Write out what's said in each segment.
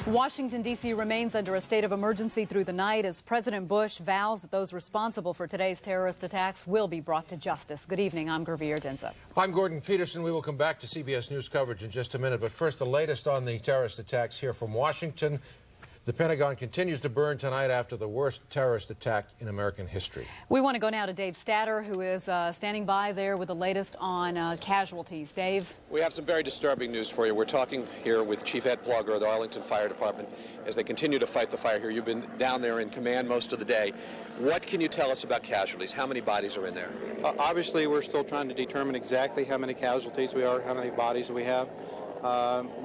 Washington, D.C. remains under a state of emergency through the night as President Bush vows that those responsible for today's terrorist attacks will be brought to justice. Good evening. I'm Gurveer Dinza. I'm Gordon Peterson. We will come back to CBS News coverage in just a minute. But first, the latest on the terrorist attacks here from Washington. The Pentagon continues to burn tonight after the worst terrorist attack in American history. We want to go now to Dave Statter, who is standing by there with the latest on casualties. Dave? We have some very disturbing news for you. We're talking here with Chief Ed Plugger of the Arlington Fire Department as they continue to fight the fire here. You've been down there in command most of the day. What can you tell us about casualties? How many bodies are in there? Obviously, we're still trying to determine exactly how many casualties we are, how many bodies we have.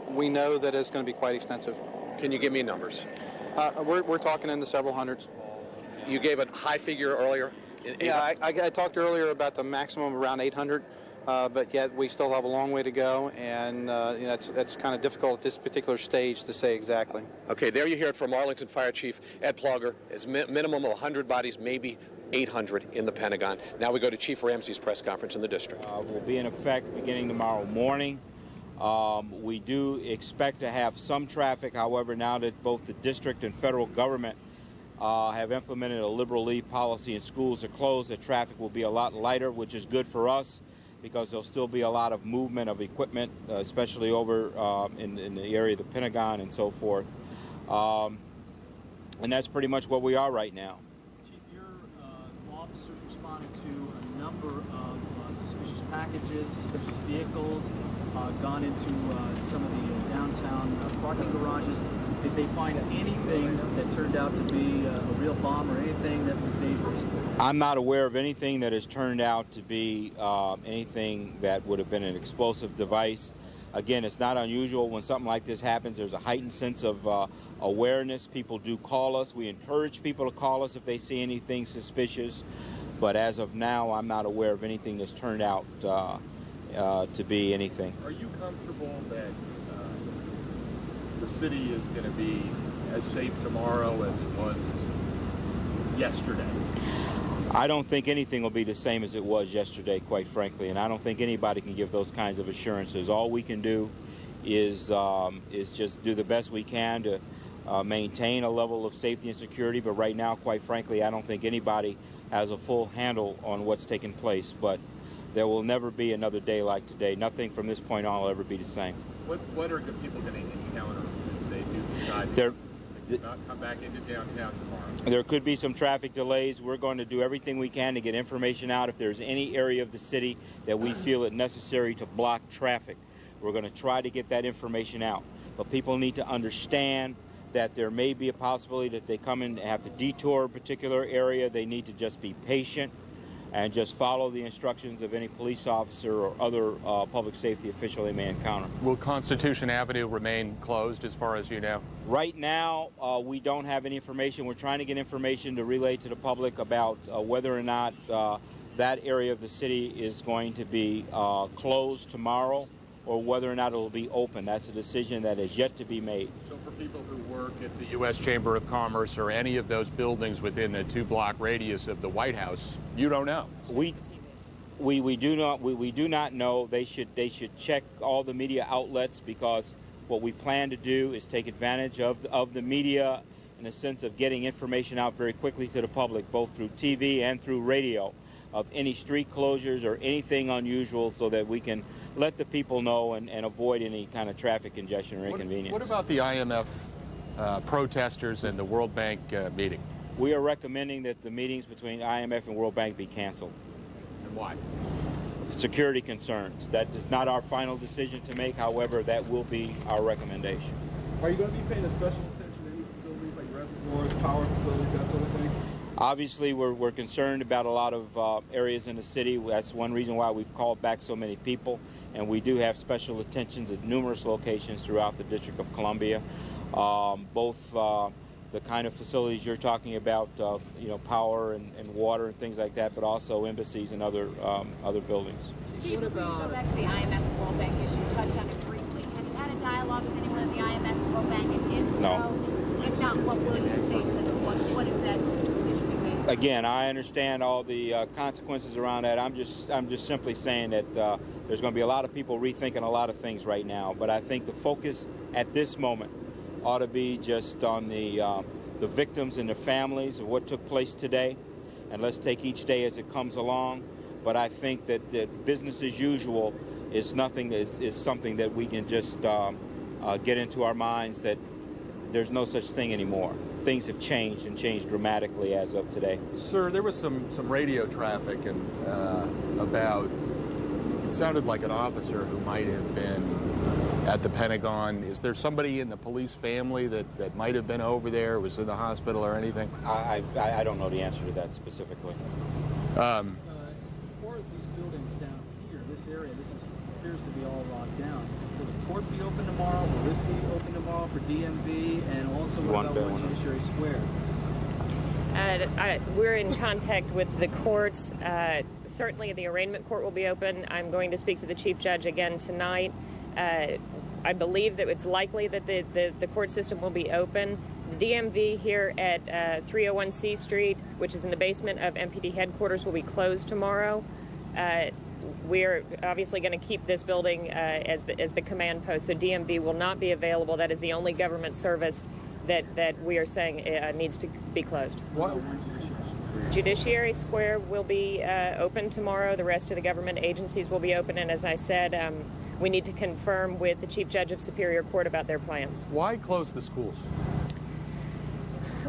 We know that it's going to be quite extensive. Can you give me numbers? We're talking in the several hundreds. You gave a high figure earlier? Yeah, I talked earlier about the maximum around 800, but yet we still have a long way to go, and that's kind of difficult at this particular stage to say exactly. Okay, there you hear it from Arlington Fire Chief Ed Plugger. As minimum of 100 bodies, maybe 800 in the Pentagon. Now we go to Chief Ramsey's press conference in the district. Will be in effect beginning tomorrow morning. We do expect to have some traffic. However, now that both the district and federal government have implemented a liberal leave policy and schools are closed, the traffic will be a lot lighter, which is good for us because there'll still be a lot of movement of equipment, especially over in the area of the Pentagon and so forth. And that's pretty much where we are right now. Chief, your officers responded to a number of suspicious packages, suspicious vehicles, gone into some of the downtown parking garages. Did they find anything that turned out to be a real bomb or anything that was dangerous? I'm not aware of anything that has turned out to be anything that would have been an explosive device. Again, it's not unusual when something like this happens. There's a heightened sense of awareness. People do call us. We encourage people to call us if they see anything suspicious. But as of now, I'm not aware of anything that's turned out to be anything. Are you comfortable that the city is going to be as safe tomorrow as it was yesterday? I don't think anything will be the same as it was yesterday, quite frankly, and I don't think anybody can give those kinds of assurances. All we can do is just do the best we can to maintain a level of safety and security, but right now, quite frankly, I don't think anybody has a full handle on what's taking place. But there will never be another day like today. Nothing from this point on will ever be the same. What are the people going to encounter if they do decide to not come back into downtown tomorrow? There could be some traffic delays. We're going to do everything we can to get information out. If there's any area of the city that we feel it necessary to block traffic, we're going to try to get that information out. But people need to understand that there may be a possibility that they come in and have to detour a particular area. They need to just be patient and just follow the instructions of any police officer or other public safety official they may encounter. Will Constitution Avenue remain closed as far as you know? Right now, we don't have any information. We're trying to get information to relay to the public about whether or not that area of the city is going to be closed tomorrow or whether or not it will be open. That's a decision that is yet to be made. So for people who work at the U.S. Chamber of Commerce or any of those buildings within a 2-block radius of the White House, you don't know? We do not know. They should check all the media outlets, because what we plan to do is take advantage of the media in the sense of getting information out very quickly to the public, both through TV and through radio, of any street closures or anything unusual, so that we can let the people know and avoid any kind of traffic congestion or inconvenience. What about the IMF protesters and the World Bank meeting? We are recommending that the meetings between IMF and World Bank be canceled. And why? Security concerns. That is not our final decision to make. However, that will be our recommendation. Are you going to be paying a special attention to any facilities like reservoirs, power facilities, that sort of thing? Obviously, we're concerned about a lot of areas in the city. That's one reason why we've called back so many people. And we do have special attentions at numerous locations throughout the District of Columbia. Both the kind of facilities you're talking about, power and water and things like that, but also embassies and other buildings. What about, go back to the IMF and World Bank issue? You touched on it briefly. Have you had a dialogue with anyone at the IMF and World Bank? And if so, no. If not, what will you say to them? What is that decision you made? Again, I understand all the consequences around that. I'm just simply saying that there's going to be a lot of people rethinking a lot of things right now. But I think the focus at this moment ought to be just on the victims and the families of what took place today, and let's take each day as it comes along. But I think that business as usual is something that we can just get into our minds that there's no such thing anymore. Things have changed and changed dramatically as of today. Sir, there was some radio traffic and about, it sounded like an officer who might have been at the Pentagon. Is there somebody in the police family that might have been over there, was in the hospital or anything? I don't know the answer to that specifically. As far as these buildings down here, this area, appears to be all locked down. Will the court be open tomorrow? Will this be open tomorrow for DMV? And also, what about Judiciary Square? We're in contact with the courts. Certainly the arraignment court will be open. I'm going to speak to the Chief Judge again tonight. I believe that it's likely that the court system will be open. The DMV here at 301C Street, which is in the basement of MPD headquarters, will be closed tomorrow. We're obviously going to keep this building as the command post, so DMV will not be available. That is the only government service that we are saying needs to be closed. What? Judiciary Square will be open tomorrow. The rest of the government agencies will be open, and as I said, we need to confirm with the Chief Judge of Superior Court about their plans. Why close the schools?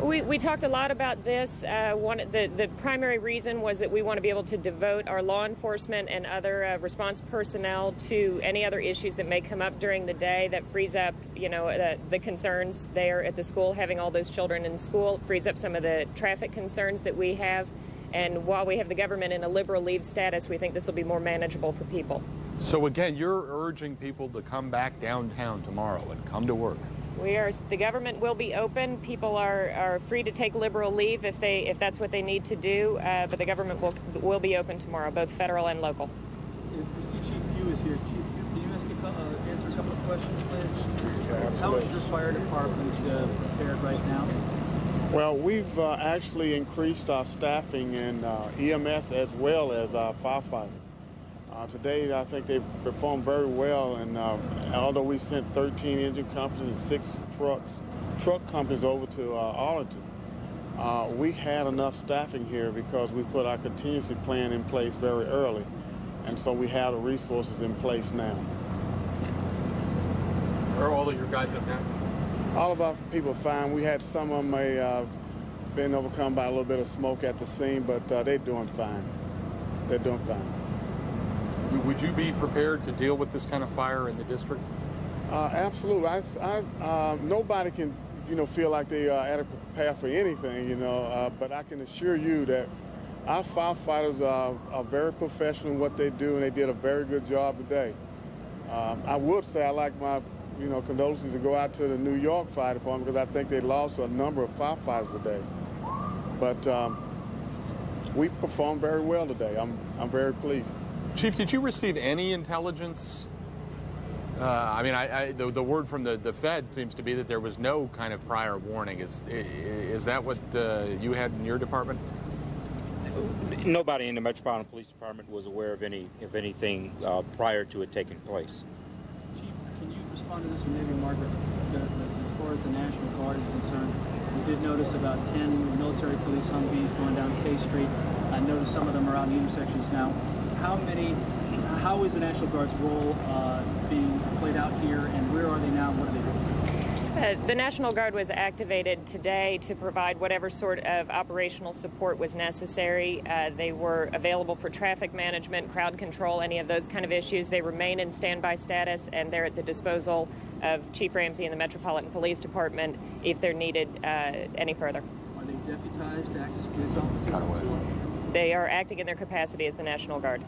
We talked a lot about this. The primary reason was that we want to be able to devote our law enforcement and other response personnel to any other issues that may come up during the day. That frees up, the concerns there at the school, having all those children in school. It frees up some of the traffic concerns that we have. And while we have the government in a liberal leave status, we think this will be more manageable for people. So again, you're urging people to come back downtown tomorrow and come to work. The government will be open. People are free to take liberal leave if that's what they need to do, but the government will be open tomorrow, both federal and local. I see Chief Pugh is here. Chief Pugh, can you answer a couple of questions, please? Yeah, how is your fire department prepared right now? Well, we've actually increased our staffing in EMS as well as our firefighters. Today, I think they've performed very well, and although we sent 13 engine companies and 6 truck companies over to Arlington, we had enough staffing here because we put our contingency plan in place very early, and so we have the resources in place now. Are all of your guys up now? All of our people are fine. We had some of them may been overcome by a little bit of smoke at the scene, but they're doing fine. They're doing fine. Would you be prepared to deal with this kind of fire in the district? Absolutely. Nobody can, feel like they are adequately prepared for anything, but I can assure you that our firefighters are very professional in what they do, and they did a very good job today. I would say I like my, condolences to go out to the New York Fire Department because I think they lost a number of firefighters today. But we performed very well today. I'm very pleased. Chief, did you receive any intelligence? The word from the Fed seems to be that there was no kind of prior warning. Is that what you had in your department? Nobody in the Metropolitan Police Department was aware of anything prior to it taking place. Chief, can you respond to this, or maybe Margaret? As far as the National Guard is concerned, we did notice about 10 military police Humvees going down K Street. I noticed some of them are out in the intersections now. How is the National Guard's role being played out here, and where are they now, and what are they doing? The National Guard was activated today to provide whatever sort of operational support was necessary. They were available for traffic management, crowd control, any of those kind of issues. They remain in standby status, and they're at the disposal of Chief Ramsey and the Metropolitan Police Department if they're needed any further. Are they deputized to act as police officers? They are acting in their capacity as the National Guard.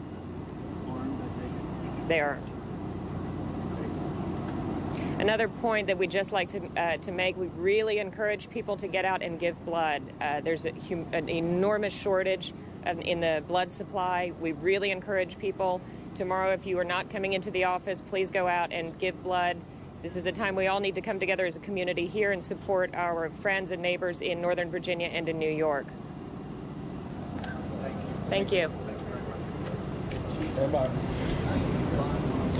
They are. Another point that we'd just like to make, we really encourage people to get out and give blood. There's an enormous shortage in the blood supply. We really encourage people. Tomorrow, if you are not coming into the office, please go out and give blood. This is a time we all need to come together as a community here and support our friends and neighbors in Northern Virginia and in New York. Thank you. Bye-bye.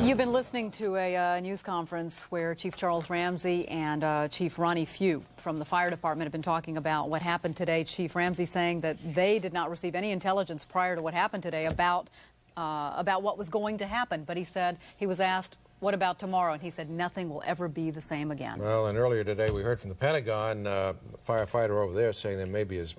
You've been listening to a news conference where Chief Charles Ramsey and Chief Ronnie Few from the fire department have been talking about what happened today. Chief Ramsey saying that they did not receive any intelligence prior to what happened today about what was going to happen. But he said, he was asked, what about tomorrow? And he said nothing will ever be the same again. Well, and earlier today we heard from the Pentagon, a firefighter over there saying there may be as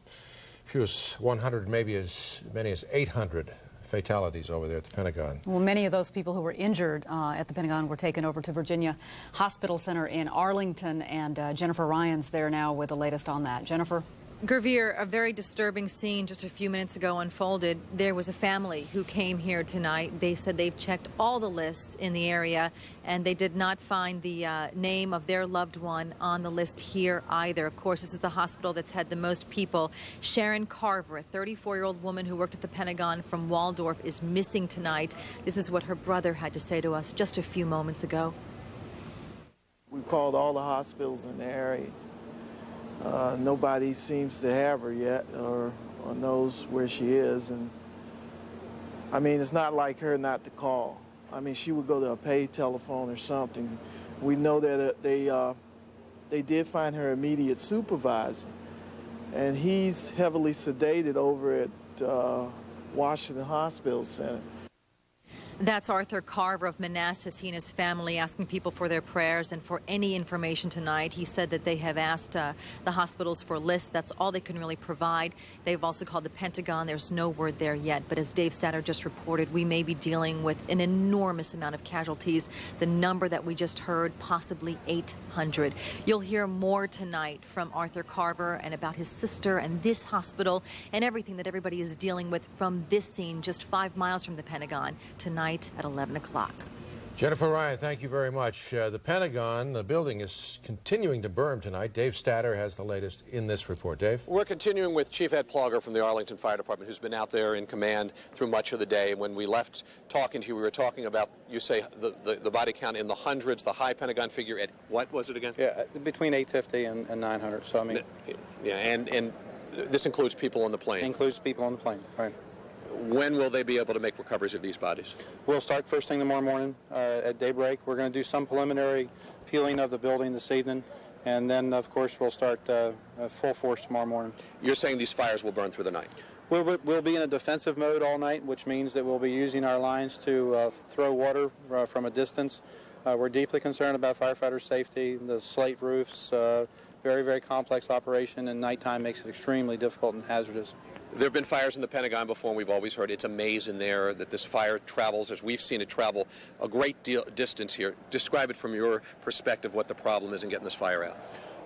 few as 100, maybe as many as 800 fatalities over there at the Pentagon. Well, many of those people who were injured at the Pentagon were taken over to Virginia Hospital Center in Arlington, and Jennifer Ryan's there now with the latest on that. Jennifer? Gervier, a very disturbing scene just a few minutes ago unfolded. There was a family who came here tonight. They said they've checked all the lists in the area, and they did not find the name of their loved one on the list here either. Of course, this is the hospital that's had the most people. Sharon Carver, a 34-year-old woman who worked at the Pentagon from Waldorf, is missing tonight. This is what her brother had to say to us just a few moments ago. We've called all the hospitals in the area. Nobody seems to have her yet or knows where she is. And I mean, it's not like her not to call. I mean, she would go to a paid telephone or something. We know that they did find her immediate supervisor, and he's heavily sedated over at Washington Hospital Center. That's Arthur Carver of Manassas. He and his family asking people for their prayers and for any information tonight. He said that they have asked the hospitals for lists. That's all they can really provide. They've also called the Pentagon. There's no word there yet. But as Dave Statter just reported, we may be dealing with an enormous amount of casualties. The number that we just heard, possibly 800. You'll hear more tonight from Arthur Carver and about his sister and this hospital and everything that everybody is dealing with from this scene just 5 miles from the Pentagon tonight at 11 o'clock. Jennifer Ryan, thank you very much. The Pentagon, the building, is continuing to burn tonight. Dave Statter has the latest in this report. Dave? We're continuing with Chief Ed Plogger from the Arlington Fire Department, who's been out there in command through much of the day. When we left talking to you, we were talking about, you say, the body count in the hundreds, the high Pentagon figure at, what was it again? Yeah, between 850 and 900. So, I mean... Yeah, and this includes people on the plane? Includes people on the plane, right. When will they be able to make recoveries of these bodies? We'll start first thing tomorrow morning at daybreak. We're going to do some preliminary peeling of the building this evening, and then, of course, we'll start full force tomorrow morning. You're saying these fires will burn through the night? We'll be in a defensive mode all night, which means that we'll be using our lines to throw water from a distance. We're deeply concerned about firefighter safety. The slate roofs, very, very complex operation, and nighttime makes it extremely difficult and hazardous. There have been fires in the Pentagon before, and we've always heard it's a maze in there, that this fire travels, as we've seen it travel, a great distance here. Describe it from your perspective, what the problem is in getting this fire out.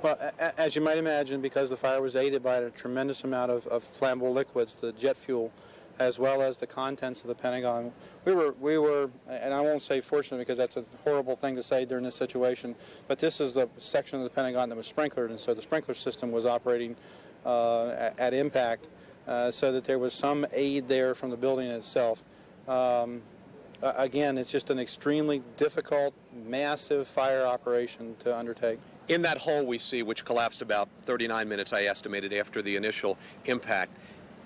Well, as you might imagine, because the fire was aided by a tremendous amount of flammable liquids, the jet fuel, as well as the contents of the Pentagon, we were, and I won't say fortunate because that's a horrible thing to say during this situation, but this is the section of the Pentagon that was sprinklered, and so the sprinkler system was operating at impact. So that there was some aid there from the building itself. Again, it's just an extremely difficult, massive fire operation to undertake. In that hole we see, which collapsed about 39 minutes, I estimated, after the initial impact,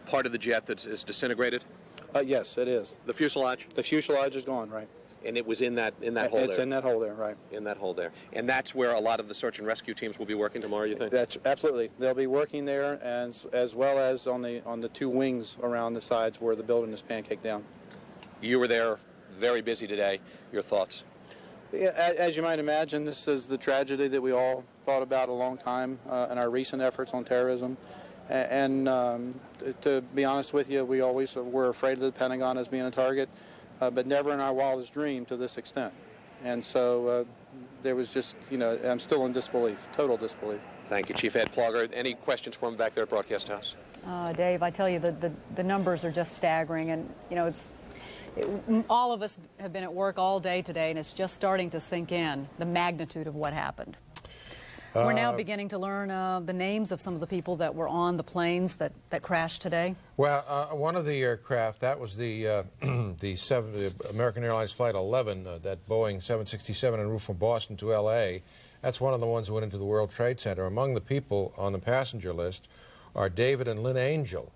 part of the jet that is disintegrated? Yes, it is. The fuselage? The fuselage is gone, right. And it was in that hole there? It's in that hole there, right. In that hole there. And that's where a lot of the search and rescue teams will be working tomorrow, you think? That's absolutely. They'll be working there, as well as on the two wings around the sides where the building is pancaked down. You were there, very busy today. Your thoughts? Yeah, as you might imagine, this is the tragedy that we all thought about a long time in our recent efforts on terrorism. And to be honest with you, we always were afraid of the Pentagon as being a target. But never in our wildest dream to this extent. And so there was just, I'm still in disbelief, total disbelief. Thank you, Chief Ed Plogger. Any questions for him back there at Broadcast House? Dave, I tell you, the numbers are just staggering. And, all of us have been at work all day today, and it's just starting to sink in, the magnitude of what happened. We're now beginning to learn the names of some of the people that were on the planes that crashed today. Well, one of the aircraft, that was the American Airlines Flight 11, that Boeing 767 en route from Boston to L.A. That's one of the ones that went into the World Trade Center. Among the people on the passenger list are David and Lynn Angel.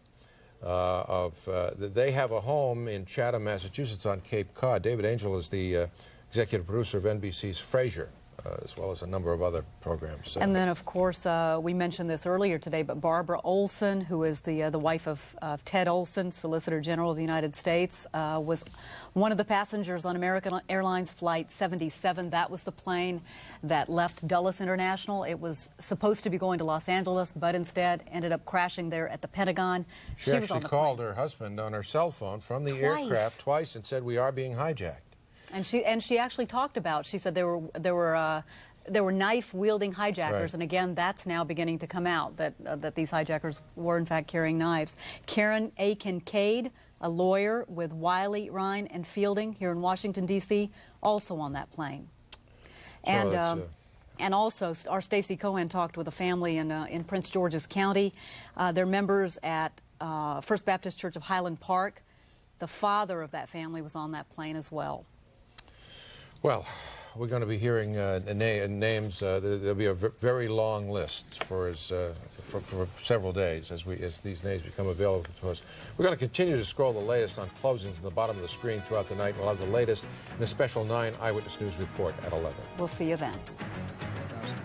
They have a home in Chatham, Massachusetts on Cape Cod. David Angel is the executive producer of NBC's Frasier, as well as a number of other programs. And then, of course, we mentioned this earlier today, but Barbara Olson, who is the wife of Ted Olson, Solicitor General of the United States, was one of the passengers on American Airlines Flight 77. That was the plane that left Dulles International. It was supposed to be going to Los Angeles, but instead ended up crashing there at the Pentagon. She actually called her husband on her cell phone from the aircraft twice and said, "We are being hijacked." And she actually talked about, she said there were knife-wielding hijackers, right. And again, that's now beginning to come out, that these hijackers were in fact carrying knives. Karen A. Kincaid, a lawyer with Wiley, Ryan, and Fielding here in Washington, D.C., also on that plane. And and also, our Stacey Cohen talked with a family in Prince George's County. They're members at First Baptist Church of Highland Park. The father of that family was on that plane as well. Well, we're going to be hearing names. There'll be a very long list for several days as these names become available to us. We're going to continue to scroll the latest on closings at the bottom of the screen throughout the night. We'll have the latest in a special 9 Eyewitness News report at 11. We'll see you then.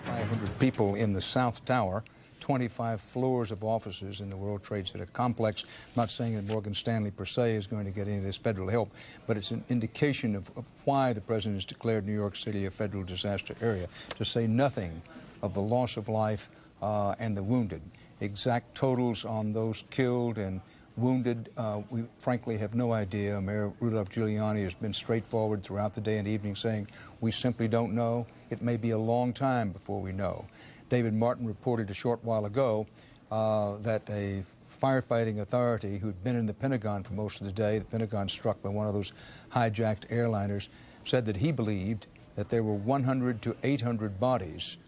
500 people in the South Tower. 25 floors of offices in the World Trade Center complex. I'm not saying that Morgan Stanley per se is going to get any of this federal help, but it's an indication of why the president has declared New York City a federal disaster area, to say nothing of the loss of life and the wounded. Exact totals on those killed and wounded, we frankly have no idea. Mayor Rudolph Giuliani has been straightforward throughout the day and evening saying we simply don't know. It may be a long time before we know. David Martin reported a short while ago that a firefighting authority who'd been in the Pentagon for most of the day, the Pentagon struck by one of those hijacked airliners, said that he believed that there were 100 to 800 bodies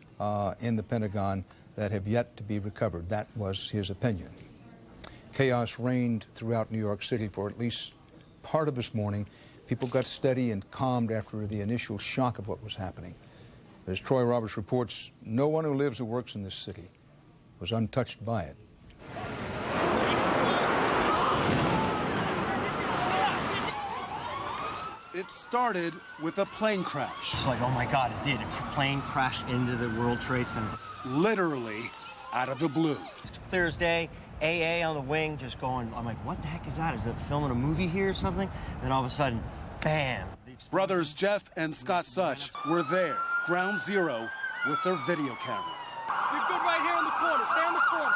in the Pentagon that have yet to be recovered. That was his opinion. Chaos reigned throughout New York City for at least part of this morning. People got steady and calmed after the initial shock of what was happening. As Troy Roberts reports, no one who lives or works in this city was untouched by it. It started with a plane crash. It's like, oh my God, it did. A plane crashed into the World Trade Center. Literally out of the blue. Clear as day, AA on the wing, just going, I'm like, what the heck is that? Is it filming a movie here or something? Then all of a sudden, bam. Brothers Jeff and Scott Such were there, ground zero, with their video camera. You're good right here in the corner. Stay on the corner.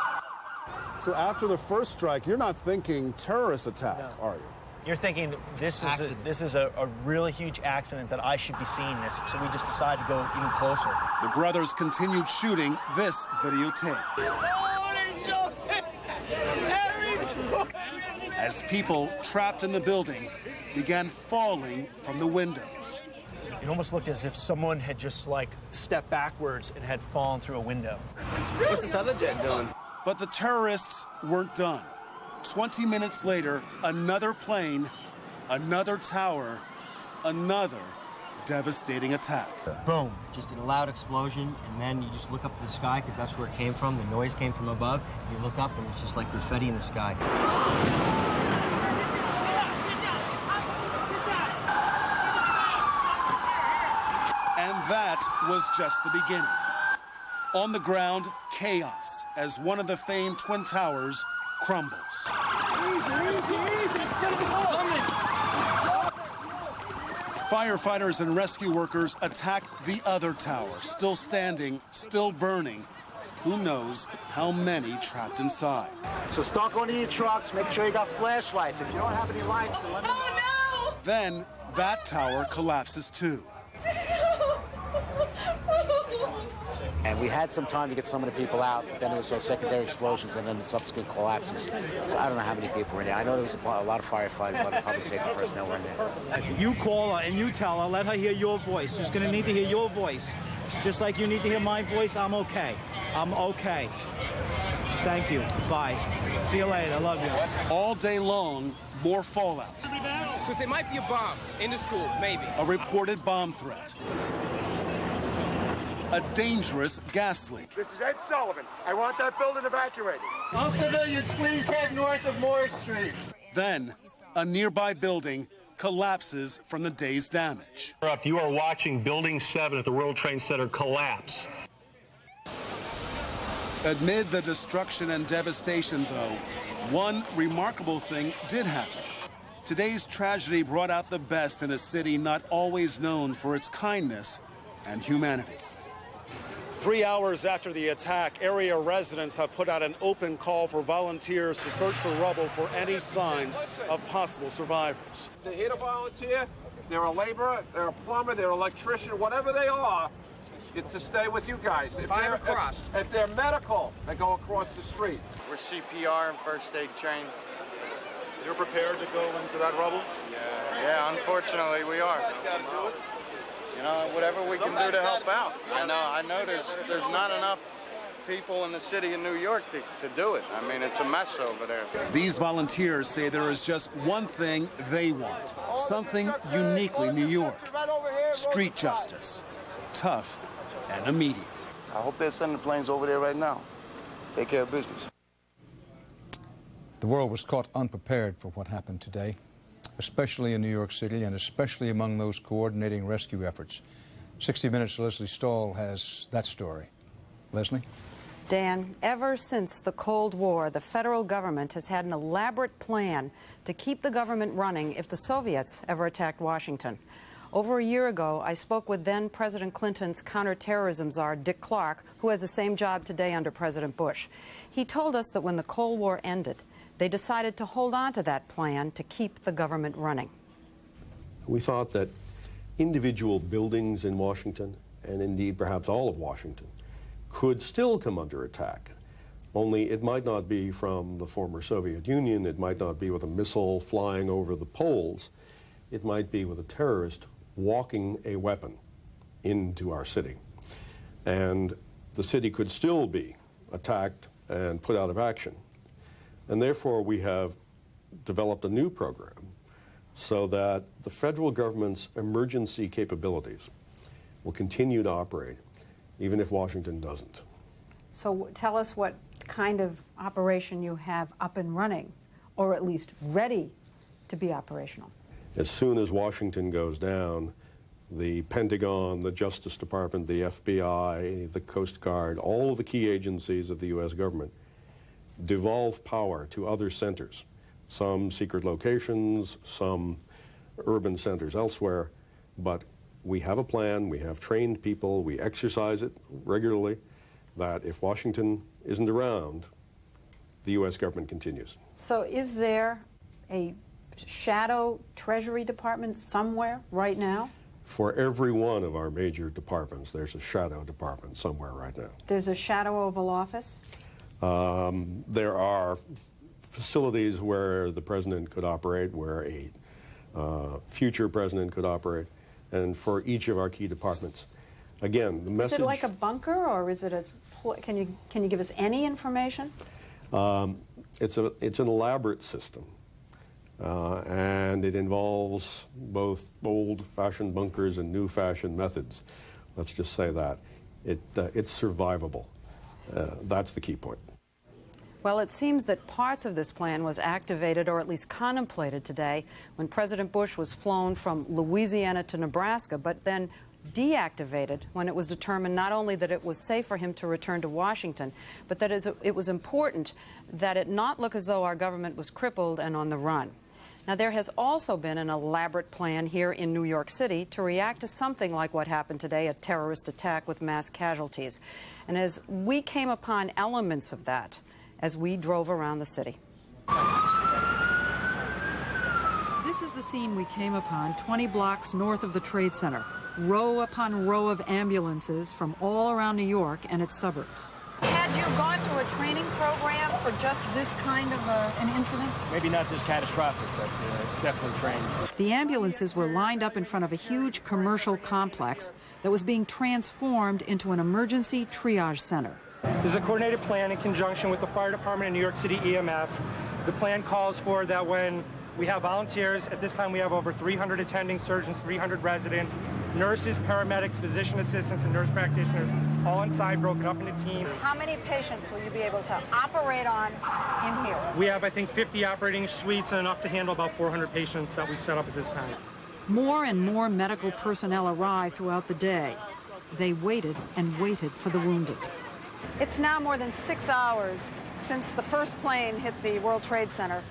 So after the first strike, you're not thinking terrorist attack, are you? You're thinking that this is a really huge accident, that I should be seeing this. So we just decided to go even closer. The brothers continued shooting this videotape. As people trapped in the building began falling from the windows. It almost looked as if someone had just like stepped backwards and had fallen through a window. What's this other jet doing? But the terrorists weren't done. 20 minutes later, another plane, another tower, another devastating attack. Boom, just a loud explosion, and then you just look up at the sky because that's where it came from. The noise came from above. You look up and it's just like confetti in the sky. And that was just the beginning. On the ground, chaos as one of the famed Twin Towers crumbles. Firefighters and rescue workers attack the other tower, still standing, still burning. Who knows how many trapped inside. So start going to your trucks, make sure you got flashlights. If you don't have any lights, then let me know. Oh, no! Then that tower collapses too. And we had some time to get some of the people out, but then there was those secondary explosions and then the subsequent collapses. So I don't know how many people were in there. I know there was a lot of firefighters, a lot of public safety personnel were in there. You call her and you tell her, let her hear your voice. She's going to need to hear your voice. Just like you need to hear my voice, I'm okay. I'm okay. Thank you. Bye. See you later. I love you. All day long, more fallout. Because it might be a bomb in the school, maybe. A reported bomb threat. A dangerous gas leak. This is Ed Sullivan. I want that building evacuated. All civilians, please head north of Morris Street. Then, a nearby building collapses from the day's damage. You are watching Building 7 at the World Trade Center collapse. Amid the destruction and devastation, though, one remarkable thing did happen. Today's tragedy brought out the best in a city not always known for its kindness and humanity. 3 hours after the attack, area residents have put out an open call for volunteers to search the rubble for any signs of possible survivors. They're here to volunteer. They're a laborer, they're a plumber, they're an electrician, whatever they are, get to stay with you guys. If they're medical, they go across the street. We're CPR and first aid trained. You're prepared to go into that rubble? Yeah, unfortunately we are. You know, whatever we can do to help out. I know there's not enough people in the city of New York to do it. I mean, it's a mess over there. These volunteers say there is just one thing they want, something uniquely New York. Street justice, tough and immediate. I hope they're sending planes over there right now. Take care of business. The world was caught unprepared for what happened today, especially in New York City and especially among those coordinating rescue efforts. 60 Minutes' Leslie Stahl has that story. Leslie? Dan, ever since the Cold War, the federal government has had an elaborate plan to keep the government running if the Soviets ever attacked Washington. Over a year ago, I spoke with then President Clinton's counterterrorism czar, Dick Clark, who has the same job today under President Bush. He told us that when the Cold War ended, they decided to hold on to that plan to keep the government running. We thought that individual buildings in Washington, and indeed perhaps all of Washington, could still come under attack. Only it might not be from the former Soviet Union, it might not be with a missile flying over the poles, it might be with a terrorist walking a weapon into our city. And the city could still be attacked and put out of action. And therefore, we have developed a new program so that the federal government's emergency capabilities will continue to operate, even if Washington doesn't. So tell us what kind of operation you have up and running, or at least ready to be operational. As soon as Washington goes down, the Pentagon, the Justice Department, the FBI, the Coast Guard, all of the key agencies of the U.S. government devolve power to other centers, some secret locations, some urban centers elsewhere, but we have a plan, we have trained people, we exercise it regularly, that if Washington isn't around, the U.S. government continues. So is there a shadow Treasury Department somewhere right now? For every one of our major departments, there's a shadow department somewhere right now. There's a shadow Oval Office? There are facilities where the president could operate, where a future president could operate, and for each of our key departments. Again, the message... Is it like a bunker, or is it a... Can you give us any information? It's an elaborate system, and it involves both old-fashioned bunkers and new-fashioned methods. Let's just say that. It's survivable. That's the key point. Well, it seems that parts of this plan was activated or at least contemplated today when President Bush was flown from Louisiana to Nebraska, but then deactivated when it was determined not only that it was safe for him to return to Washington, but that it was important that it not look as though our government was crippled and on the run. Now, there has also been an elaborate plan here in New York City to react to something like what happened today, a terrorist attack with mass casualties. And as we came upon elements of that as we drove around the city. This is the scene we came upon 20 blocks north of the Trade Center. Row upon row of ambulances from all around New York and its suburbs. Had you gone through a training program for just this kind of an incident? Maybe not this catastrophic, but it's definitely trained. The ambulances were lined up in front of a huge commercial complex that was being transformed into an emergency triage center. There's a coordinated plan in conjunction with the fire department and New York City EMS. The plan calls for that when we have volunteers, at this time we have over 300 attending surgeons, 300 residents. Nurses, paramedics, physician assistants, and nurse practitioners all inside, broken up into teams. How many patients will you be able to operate on in here? We have, I think, 50 operating suites and enough to handle about 400 patients that we've set up at this time. More and more medical personnel arrived throughout the day. They waited and waited for the wounded. It's now more than 6 hours since the first plane hit the World Trade Center.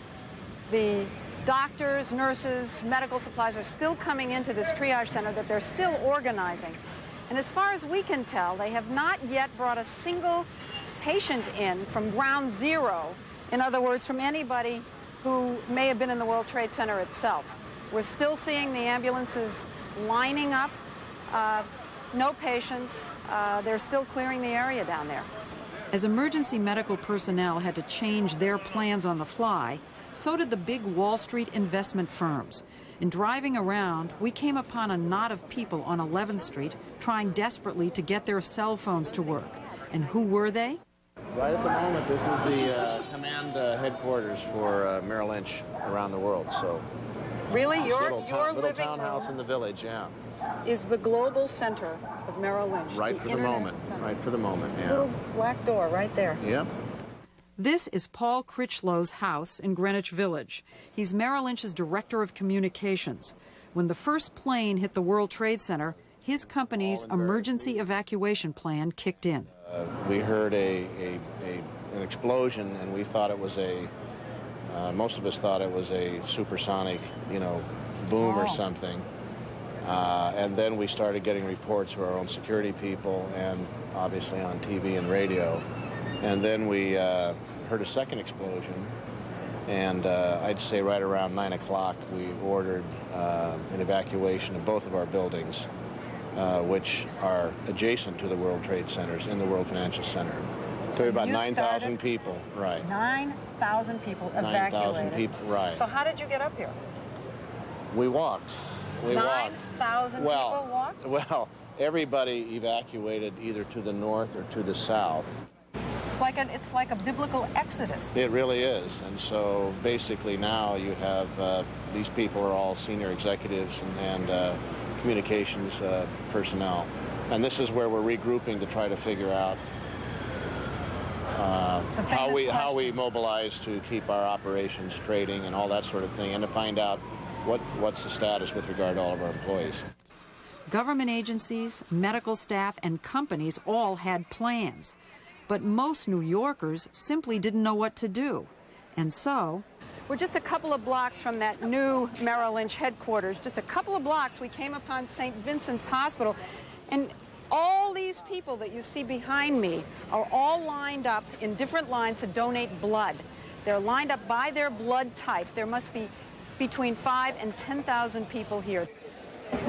The doctors, nurses, medical supplies are still coming into this triage center that they're still organizing. And as far as we can tell, they have not yet brought a single patient in from ground zero. In other words, from anybody who may have been in the World Trade Center itself. We're still seeing the ambulances lining up. No patients. They're still clearing the area down there. As emergency medical personnel had to change their plans on the fly, so did the big Wall Street investment firms. In driving around, we came upon a knot of people on 11th Street trying desperately to get their cell phones to work. And who were they? Right at the moment, this is the command headquarters for Merrill Lynch around the world. So, really, little living townhouse in the village, yeah. Is the global center of Merrill Lynch. Right for the moment. Center. Right for the moment, yeah. Little black door right there. Yep. This is Paul Critchlow's house in Greenwich Village. He's Merrill Lynch's director of communications. When the first plane hit the World Trade Center, his company's emergency evacuation plan kicked in. We heard an explosion, and we thought it was most of us thought it was a supersonic, boom or something. And then we started getting reports from our own security people and obviously on TV and radio. And then we heard a second explosion, and I'd say right around 9 o'clock we ordered an evacuation of both of our buildings, which are adjacent to the World Trade Centers in the World Financial Center. So about 9,000 people, right. 9,000 people evacuated. 9,000 people, right. So how did you get up here? We walked. 9,000 people walked? Well, everybody evacuated either to the north or to the south. It's like a biblical exodus. It really is. And so basically now you have these people are all senior executives and communications personnel. And this is where we're regrouping to try to figure out how we mobilize to keep our operations trading and all that sort of thing, and to find out what's the status with regard to all of our employees. Government agencies, medical staff, and companies all had plans. But most New Yorkers simply didn't know what to do. And so, we're just a couple of blocks from that new Merrill Lynch headquarters. Just a couple of blocks, we came upon St. Vincent's Hospital. And all these people that you see behind me are all lined up in different lines to donate blood. They're lined up by their blood type. There must be between 5,000 and 10,000 people here.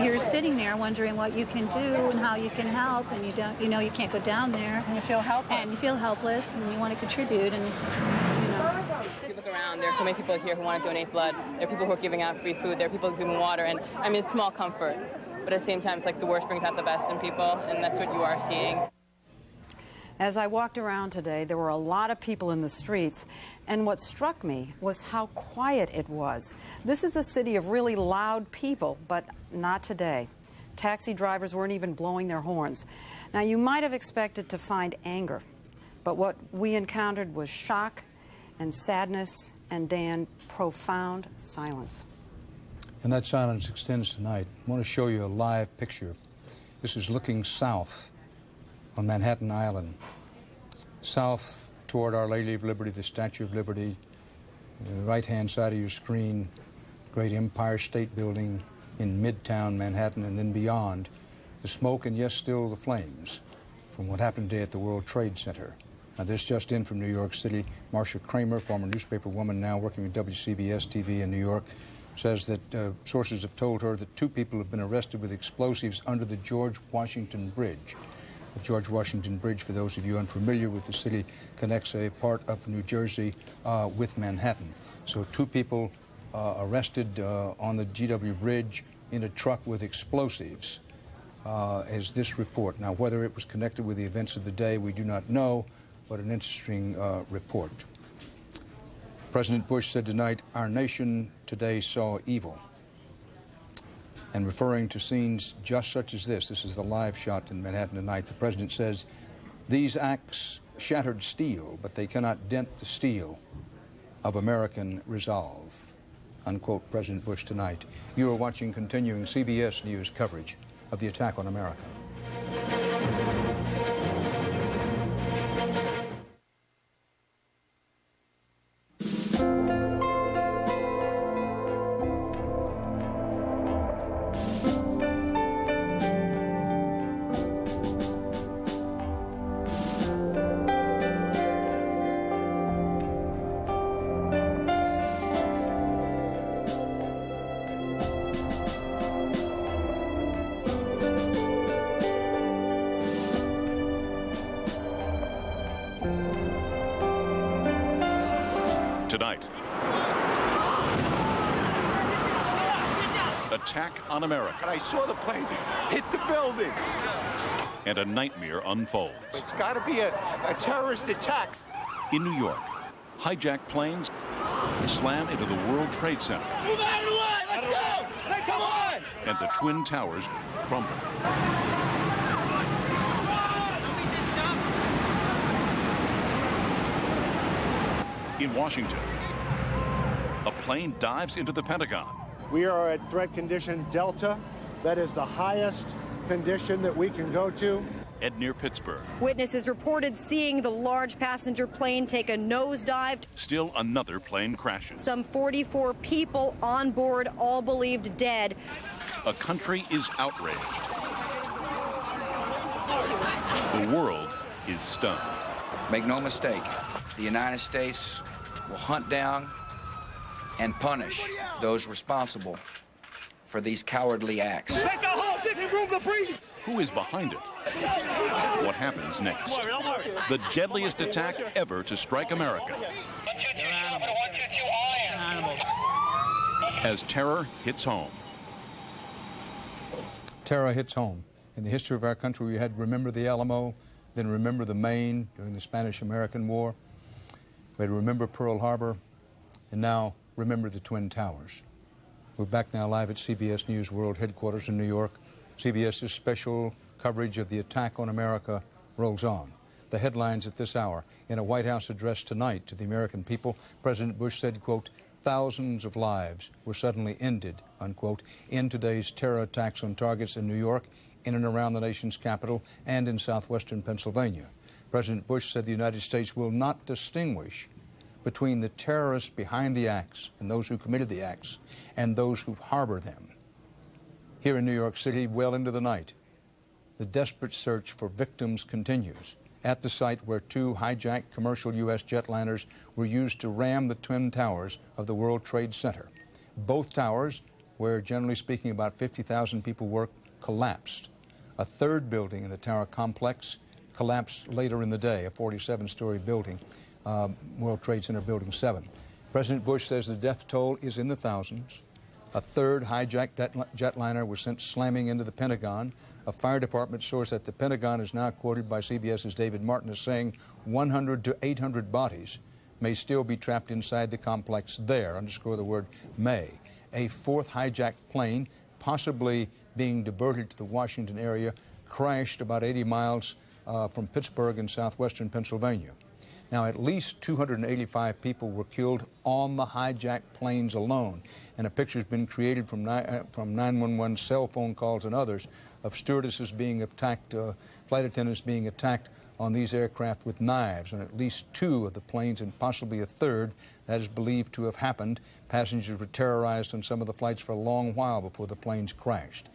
You're sitting there wondering what you can do and how you can help, and you can't go down there. And you feel helpless. And you feel helpless, and you want to contribute, and If you look around, there are so many people here who want to donate blood. There are people who are giving out free food. There are people who are giving water, and I mean, it's small comfort. But at the same time, it's like the worst brings out the best in people, and that's what you are seeing. As I walked around today, there were a lot of people in the streets, and what struck me was how quiet it was. This is a city of really loud people, but not today. Taxi drivers weren't even blowing their horns. Now, you might have expected to find anger, but what we encountered was shock and sadness and, Dan, profound silence. And that silence extends tonight. I want to show you a live picture. This is looking south on Manhattan Island. South toward Our Lady of Liberty, the Statue of Liberty. The right-hand side of your screen, great Empire State Building in Midtown Manhattan, and then beyond, the smoke and, yes, still the flames from what happened today at the World Trade Center. Now, this just in from New York City. Marcia Kramer, former newspaper woman now working with WCBS TV in New York, says that sources have told her that 2 people have been arrested with explosives under the George Washington Bridge. The George Washington Bridge, for those of you unfamiliar with the city, connects a part of New Jersey with Manhattan. So 2 people arrested on the GW Bridge in a truck with explosives, as this report. Now, whether it was connected with the events of the day, we do not know, but an interesting report. President Bush said tonight, "Our nation today saw evil." And referring to scenes just such as this is the live shot in Manhattan tonight, the president says, "These acts shattered steel, but they cannot dent the steel of American resolve." Unquote, President Bush tonight. You are watching continuing CBS News coverage of the attack on America. Tonight, attack on America. I saw the plane hit the building. And a nightmare unfolds. It's got to be a terrorist attack. In New York, hijacked planes slam into the World Trade Center. Move out of the way! Let's go! Hey, come on! And the Twin Towers crumble. In Washington, a plane dives into the Pentagon. We are at threat condition Delta. That is the highest condition that we can go to. And near Pittsburgh. Witnesses reported seeing the large passenger plane take a nosedive. Still another plane crashes. Some 44 people on board, all believed dead. A country is outraged. The world is stunned. Make no mistake, the United States will hunt down and punish those responsible for these cowardly acts. Make a hole, give him room to breathe. Who is behind it? What happens next? The deadliest attack ever to strike America. As terror hits home. Terror hits home. In the history of our country, we had Remember the Alamo, then Remember the Maine during the Spanish-American War. We had Remember Pearl Harbor, and now Remember the Twin Towers. We're back now live at CBS News World Headquarters in New York. CBS's special coverage of the attack on America rolls on. The headlines at this hour. In a White House address tonight to the American people, President Bush said, quote, "Thousands of lives were suddenly ended," unquote, in today's terror attacks on targets in New York, in and around the nation's capital, and in southwestern Pennsylvania. President Bush said the United States will not distinguish between the terrorists behind the acts and those who committed the acts and those who harbor them. Here in New York City, well into the night, the desperate search for victims continues at the site where two hijacked commercial U.S. jetliners were used to ram the Twin Towers of the World Trade Center. Both towers, where generally speaking about 50,000 people work, collapsed. A third building in the tower complex collapsed later in the day, a 47-story building, World Trade Center Building 7. President Bush says the death toll is in the thousands. A third hijacked jetliner was sent slamming into the Pentagon. A fire department source at the Pentagon is now quoted by CBS's David Martin as saying 100 to 800 bodies may still be trapped inside the complex there, underscore the word may. A fourth hijacked plane, possibly being diverted to the Washington area, crashed about 80 miles from Pittsburgh in southwestern Pennsylvania. Now, at least 285 people were killed on the hijacked planes alone, and a picture's been created from 911 cell phone calls and others of stewardesses being attacked, flight attendants being attacked on these aircraft with knives on at least two of the planes and possibly a third. That is believed to have happened. Passengers were terrorized on some of the flights for a long while before the planes crashed.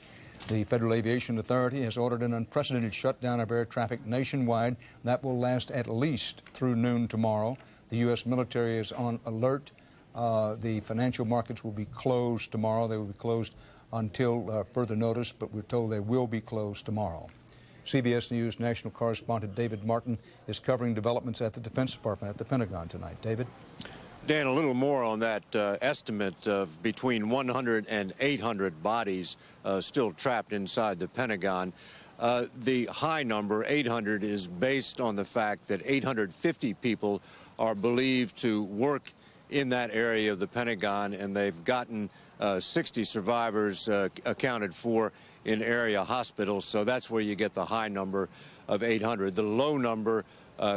The Federal Aviation Authority has ordered an unprecedented shutdown of air traffic nationwide. That will last at least through noon tomorrow. The U.S. military is on alert. The financial markets will be closed tomorrow. They will be closed until further notice, but we're told they will be closed tomorrow. CBS News national correspondent David Martin is covering developments at the Defense Department at the Pentagon tonight. David? Dan, a little more on that estimate of between 100 and 800 bodies still trapped inside the Pentagon. The high number, 800, is based on the fact that 850 people are believed to work in that area of the Pentagon, and they've gotten 60 survivors accounted for in area hospitals. So that's where you get the high number of 800. The low number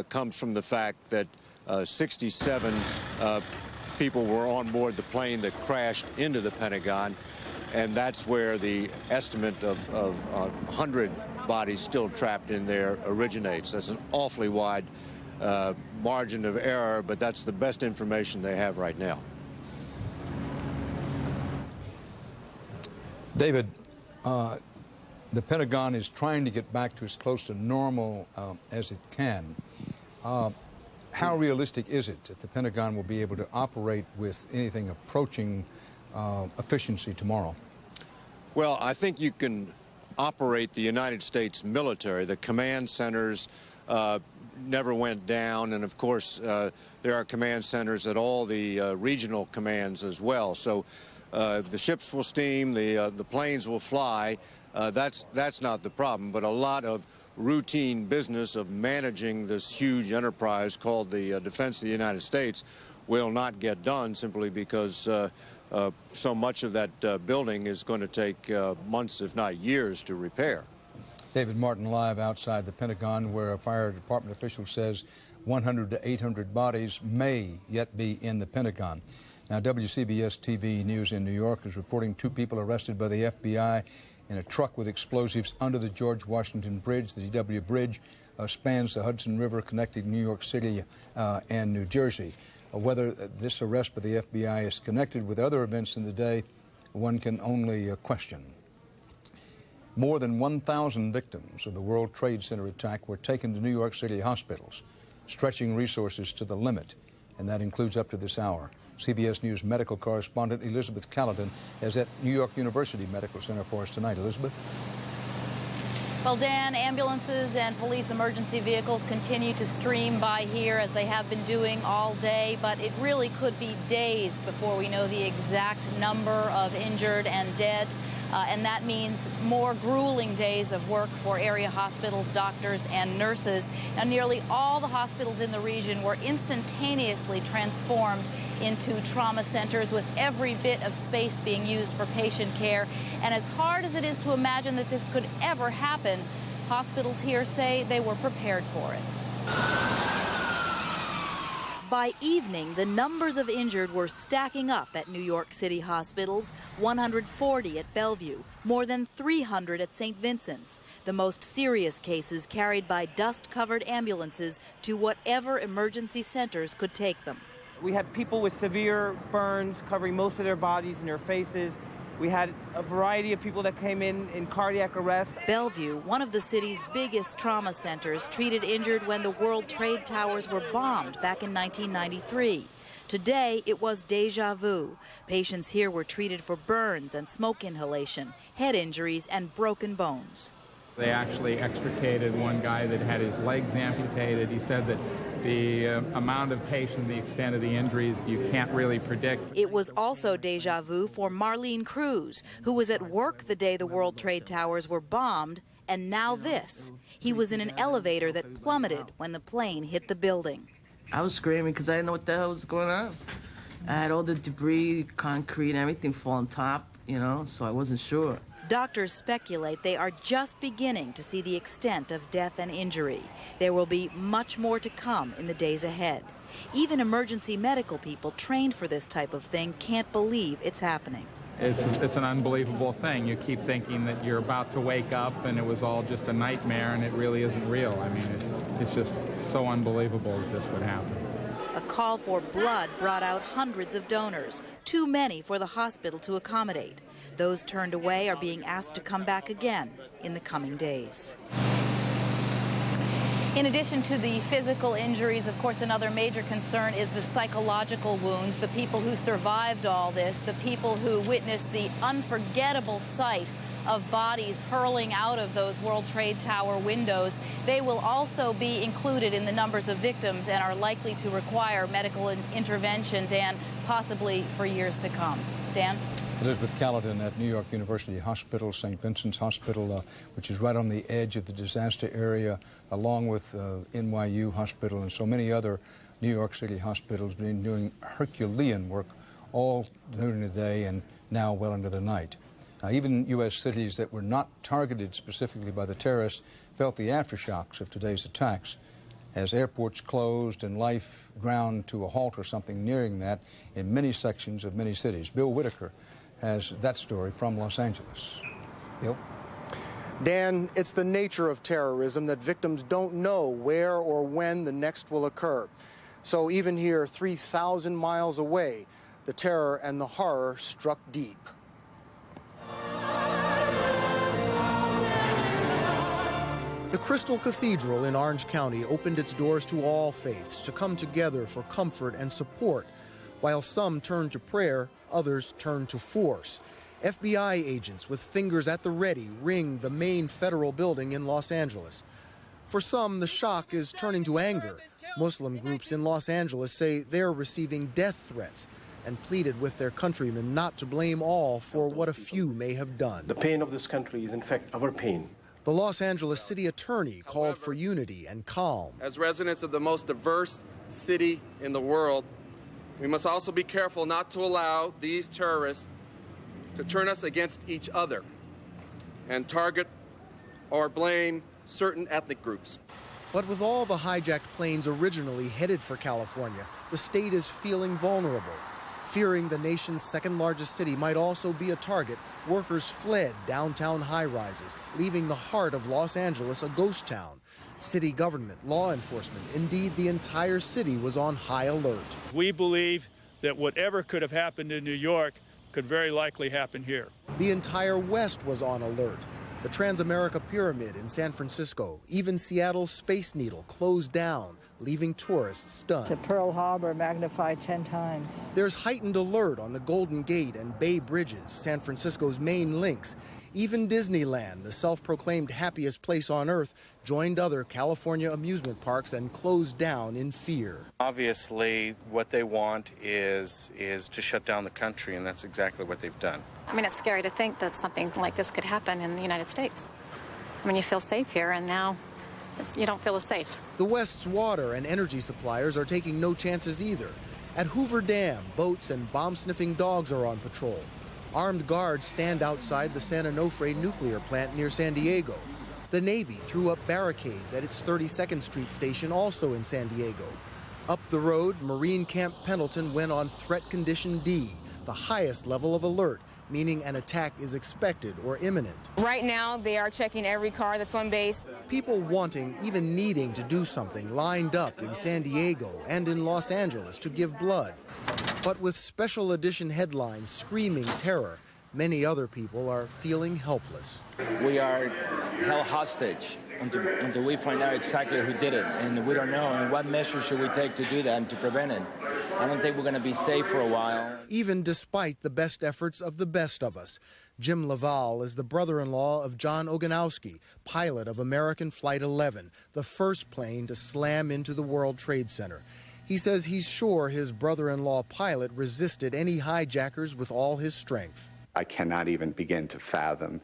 comes from the fact that 67 people were on board the plane that crashed into the Pentagon, and that's where the estimate of 100 bodies still trapped in there originates. That's an awfully wide margin of error, but that's the best information they have right now. David, the Pentagon is trying to get back to as close to normal as it can. How realistic is it that the Pentagon will be able to operate with anything approaching efficiency tomorrow? Well, I think you can operate the United States military. The command centers never went down, and of course there are command centers at all the regional commands as well. So the ships will steam, the planes will fly. That's not the problem, but a lot of routine business of managing this huge enterprise called the defense of the United States will not get done simply because so much of that building is going to take months, if not years, to repair. David Martin live outside the Pentagon, where a fire department official says 100 to 800 bodies may yet be in the Pentagon. Now, WCBS TV News in New York is reporting 2 people arrested by the FBI in a truck with explosives under the George Washington Bridge. The DW Bridge spans the Hudson River connecting New York City and New Jersey. Whether this arrest by the FBI is connected with other events in the day, one can only question. More than 1,000 victims of the World Trade Center attack were taken to New York City hospitals, stretching resources to the limit, and that includes up to this hour. CBS News medical correspondent Elizabeth Caledon is at New York University Medical Center for us tonight. Elizabeth? Well, Dan, ambulances and police emergency vehicles continue to stream by here as they have been doing all day, but it really could be days before we know the exact number of injured and dead. And that means more grueling days of work for area hospitals, doctors, and nurses. Now, nearly all the hospitals in the region were instantaneously transformed into trauma centers, with every bit of space being used for patient care. And as hard as it is to imagine that this could ever happen, hospitals here say they were prepared for it. By evening, the numbers of injured were stacking up at New York City hospitals, 140 at Bellevue, more than 300 at St. Vincent's. The most serious cases carried by dust-covered ambulances to whatever emergency centers could take them. We had people with severe burns covering most of their bodies and their faces. We had a variety of people that came in cardiac arrest. Bellevue, one of the city's biggest trauma centers, treated injured when the World Trade Towers were bombed back in 1993. Today, it was deja vu. Patients here were treated for burns and smoke inhalation, head injuries, and broken bones. They actually extricated one guy that had his legs amputated. He said that the amount of patient, the extent of the injuries, you can't really predict. It was also deja vu for Marlene Cruz, who was at work the day the World Trade Towers were bombed, and now this. He was in an elevator that plummeted when the plane hit the building. I was screaming because I didn't know what the hell was going on. I had all the debris, concrete, and everything fall on top, you know, so I wasn't sure. Doctors speculate they are just beginning to see the extent of death and injury. There will be much more to come in the days ahead. Even emergency medical people trained for this type of thing can't believe it's happening. It's an unbelievable thing. You keep thinking that you're about to wake up and it was all just a nightmare, and it really isn't real. I mean, it's just so unbelievable that this would happen. A call for blood brought out hundreds of donors, too many for the hospital to accommodate. Those turned away are being asked to come back again in the coming days. In addition to the physical injuries, of course, another major concern is the psychological wounds, the people who survived all this, the people who witnessed the unforgettable sight of bodies hurling out of those World Trade Tower windows. They will also be included in the numbers of victims and are likely to require medical intervention, Dan, possibly for years to come. Dan? Elizabeth Caledon at New York University Hospital, St. Vincent's Hospital, which is right on the edge of the disaster area, along with NYU Hospital and so many other New York City hospitals, been doing Herculean work all during the day and now well into the night. Now, even U.S. cities that were not targeted specifically by the terrorists felt the aftershocks of today's attacks as airports closed and life ground to a halt or something nearing that in many sections of many cities. Bill Whitaker has that story from Los Angeles. Bill? Dan, it's the nature of terrorism that victims don't know where or when the next will occur. So even here, 3,000 miles away, the terror and the horror struck deep. The Crystal Cathedral in Orange County opened its doors to all faiths to come together for comfort and support. While some turned to prayer, others turned to force. FBI agents with fingers at the ready ringed the main federal building in Los Angeles. For some, the shock is turning to anger. Muslim groups in Los Angeles say they're receiving death threats and pleaded with their countrymen not to blame all for what a few may have done. The pain of this country is, in fact, our pain. The Los Angeles city attorney called for unity and calm. As residents of the most diverse city in the world, we must also be careful not to allow these terrorists to turn us against each other and target or blame certain ethnic groups. But with all the hijacked planes originally headed for California, the state is feeling vulnerable. Fearing the nation's second largest city might also be a target, workers fled downtown high-rises, leaving the heart of Los Angeles a ghost town. City government, law enforcement, indeed the entire city was on high alert. We believe that whatever could have happened in New York could very likely happen here. The entire West was on alert. The Transamerica Pyramid in San Francisco, even Seattle's Space Needle closed down, leaving tourists stunned. To Pearl Harbor magnified 10 times. There's heightened alert on the Golden Gate and Bay Bridges, San Francisco's main links. Even Disneyland, the self-proclaimed happiest place on earth, joined other California amusement parks and closed down in fear. Obviously, what they want is to shut down the country, and that's exactly what they've done. I mean, it's scary to think that something like this could happen in the United States. I mean, you feel safe here, and now you don't feel as safe. The West's water and energy suppliers are taking no chances either. At Hoover Dam, boats and bomb-sniffing dogs are on patrol. Armed guards stand outside the San Onofre nuclear plant near San Diego. The Navy threw up barricades at its 32nd Street station, also in San Diego. Up the road, Marine Camp Pendleton went on Threat Condition D, the highest level of alert, meaning an attack is expected or imminent. Right now, they are checking every car that's on base. People wanting, even needing to do something lined up in San Diego and in Los Angeles to give blood. But with special edition headlines screaming terror, many other people are feeling helpless. We are held hostage until we find out exactly who did it, and we don't know. And what measures should we take to do that and to prevent it? I don't think we're going to be safe for a while. Even despite the best efforts of the best of us. Jim Laval is the brother-in-law of John Oganowski, pilot of American Flight 11, the first plane to slam into the World Trade Center. He says he's sure his brother-in-law pilot resisted any hijackers with all his strength. I cannot even begin to fathom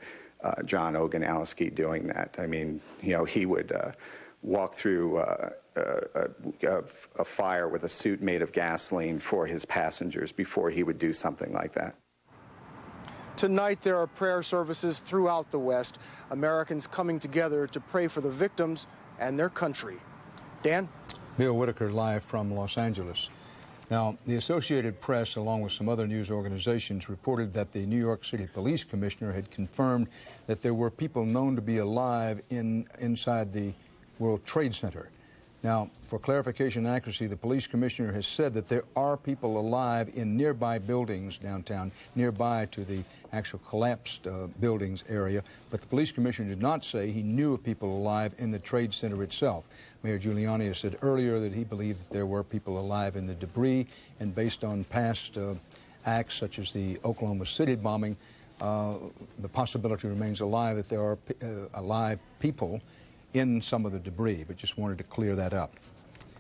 John Oganowski doing that. I mean, you know, he would walk through a fire with a suit made of gasoline for his passengers before he would do something like that. Tonight, there are prayer services throughout the West, Americans coming together to pray for the victims and their country. Dan? Bill Whitaker live from Los Angeles. Now, the Associated Press, along with some other news organizations, reported that the New York City Police Commissioner had confirmed that there were people known to be alive inside the World Trade Center. Now, for clarification and accuracy, the police commissioner has said that there are people alive in nearby buildings downtown, nearby to the actual collapsed buildings area, but the police commissioner did not say he knew of people alive in the Trade Center itself. Mayor Giuliani has said earlier that he believed that there were people alive in the debris, and based on past acts such as the Oklahoma City bombing, the possibility remains alive that there are alive people in some of the debris, but just wanted to clear that up.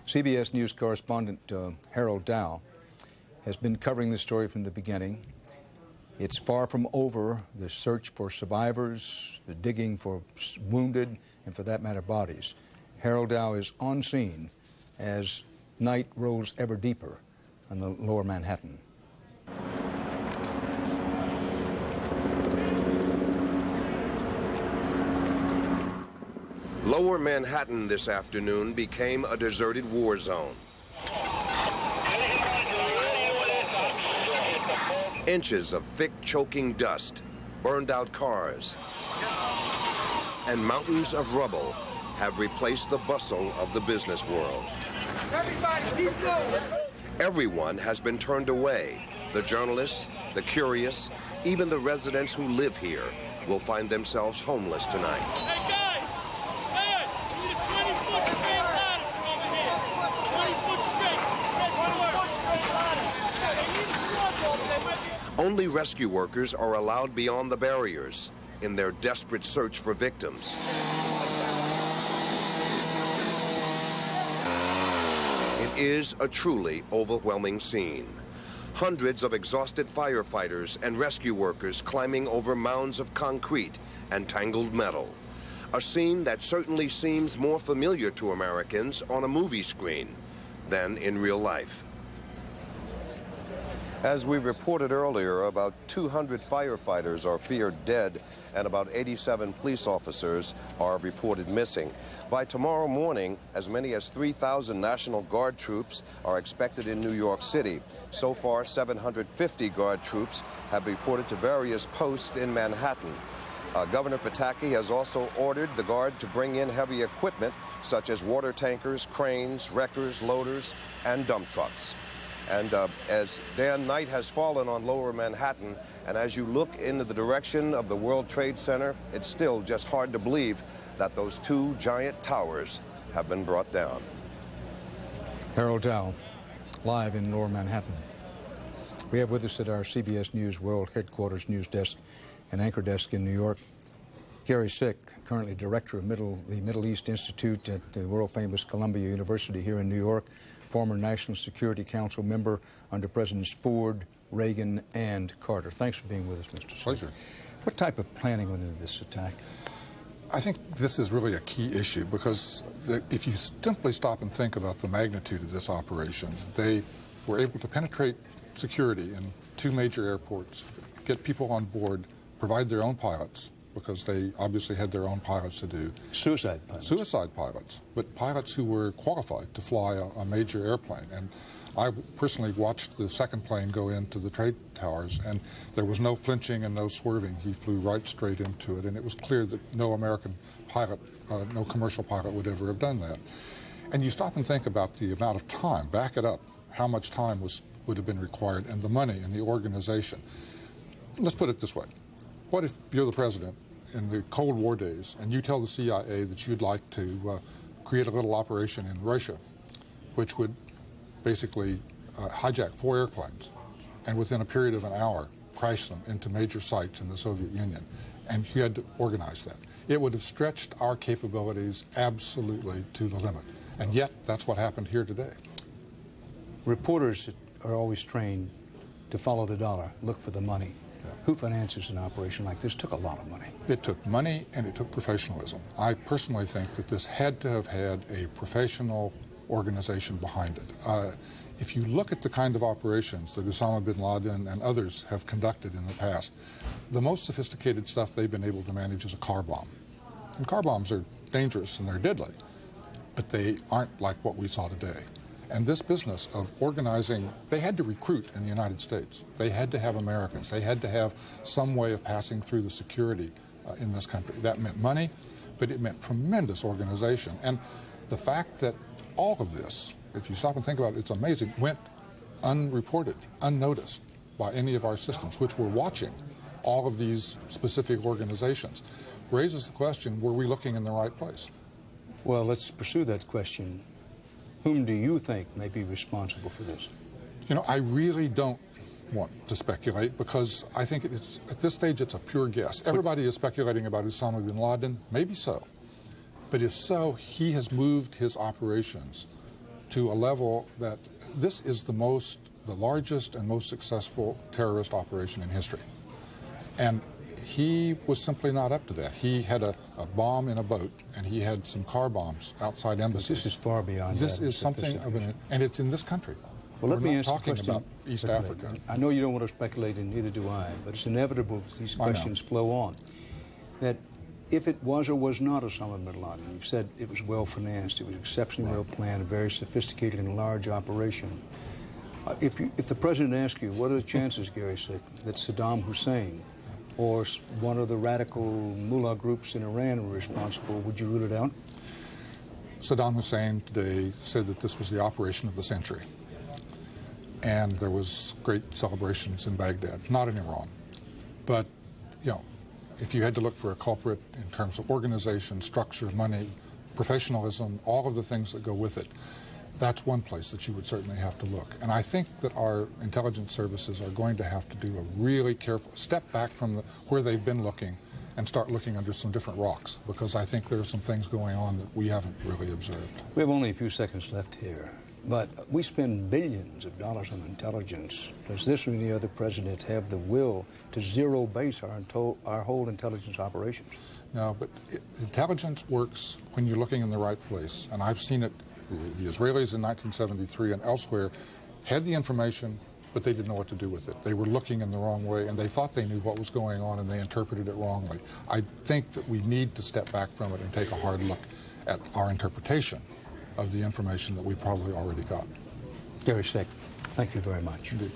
CBS News correspondent Harold Dow has been covering this story from the beginning. It's far from over, the search for survivors, the digging for wounded, and for that matter, bodies. Harold Dow is on scene as night rolls ever deeper on the lower Manhattan. Lower Manhattan this afternoon became a deserted war zone. Inches of thick, choking dust, burned out cars, and mountains of rubble have replaced the bustle of the business world. Everybody, keep going. Everyone has been turned away. The journalists, the curious, even the residents who live here will find themselves homeless tonight. Hey guys, we need a 20-foot straight ladder from over here. 20-foot straight. Only rescue workers are allowed beyond the barriers in their desperate search for victims. It is a truly overwhelming scene. Hundreds of exhausted firefighters and rescue workers climbing over mounds of concrete and tangled metal. A scene that certainly seems more familiar to Americans on a movie screen than in real life. As we reported earlier, about 200 firefighters are feared dead and about 87 police officers are reported missing. By tomorrow morning, as many as 3,000 National Guard troops are expected in New York City. So far, 750 Guard troops have reported to various posts in Manhattan. Governor Pataki has also ordered the Guard to bring in heavy equipment such as water tankers, cranes, wreckers, loaders, and dump trucks. And as Dan, night has fallen on Lower Manhattan, and as you look into the direction of the World Trade Center, it's still just hard to believe that those two giant towers have been brought down. Harold Dow, live in Lower Manhattan. We have with us at our CBS News World Headquarters news desk and anchor desk in New York, Gary Sick, currently director of the Middle East Institute at the world-famous Columbia University here in New York, former National Security Council member under Presidents Ford, Reagan, and Carter. Thanks for being with us, Mr. Sick. Pleasure. What type of planning went into this attack? I think this is really a key issue because if you simply stop and think about the magnitude of this operation, they were able to penetrate security in two major airports, get people on board, provide their own pilots, because they obviously had their own pilots to do. Suicide pilots. Suicide pilots, but pilots who were qualified to fly a major airplane. And I personally watched the second plane go into the trade towers, and there was no flinching and no swerving. He flew right straight into it, and it was clear that no American pilot, no commercial pilot would ever have done that. And you stop and think about the amount of time, back it up, how much time would have been required, and the money and the organization. Let's put it this way. What if you're the president in the Cold War days and you tell the CIA that you'd like to create a little operation in Russia, which would basically hijack 4 airplanes and within a period of an hour crash them into major sites in the Soviet Union, and you had to organize that? It would have stretched our capabilities absolutely to the limit. And yet, that's what happened here today. Reporters are always trained to follow the dollar, look for the money. Who finances an operation like this? Took a lot of money. It took money and it took professionalism. I personally think that this had to have had a professional organization behind it. If you look at the kind of operations that Osama bin Laden and others have conducted in the past, the most sophisticated stuff they've been able to manage is a car bomb. And car bombs are dangerous and they're deadly, but they aren't like what we saw today. And this business of organizing, they had to recruit in the United States. They had to have Americans. They had to have some way of passing through the security in this country. That meant money, but it meant tremendous organization. And the fact that all of this, if you stop and think about it, it's amazing, went unreported, unnoticed by any of our systems, which were watching all of these specific organizations, raises the question, were we looking in the right place? Well, let's pursue that question. Whom do you think may be responsible for this? You know, I really don't want to speculate because I think it's, at this stage it's a pure guess. Everybody is speculating about Osama bin Laden, maybe so. But if so, he has moved his operations to a level that this is the largest and most successful terrorist operation in history. And he was simply not up to that. He had a bomb in a boat, and he had some car bombs outside embassies. This is far beyond This that. is something of an, and it's in this country. Well, let We're me not ask a talking question about East quickly. Africa. I know you don't want to speculate, and neither do I, but it's inevitable that these questions flow on. That if it was or was not Osama bin Laden, you've said it was well financed, it was exceptionally well planned, a very sophisticated and large operation. If the president asks you, what are the chances, Gary Sick, that Saddam Hussein or one of the radical mullah groups in Iran were responsible, would you rule it out? Saddam Hussein today said that this was the operation of the century. And there was great celebrations in Baghdad, not in Iran. But, you know, if you had to look for a culprit in terms of organization, structure, money, professionalism, all of the things that go with it, that's one place that you would certainly have to look. And I think that our intelligence services are going to have to do a really careful step back from where they've been looking and start looking under some different rocks, because I think there are some things going on that we haven't really observed. We have only a few seconds left here, but we spend billions of dollars on intelligence. Does this or any other president have the will to zero base our whole intelligence operations? No, but intelligence works when you're looking in the right place, and I've seen it. The Israelis in 1973 and elsewhere had the information, but they didn't know what to do with it. They were looking in the wrong way, and they thought they knew what was going on, and they interpreted it wrongly. I think that we need to step back from it and take a hard look at our interpretation of the information that we probably already got. Gary Sick, thank you very much. Indeed.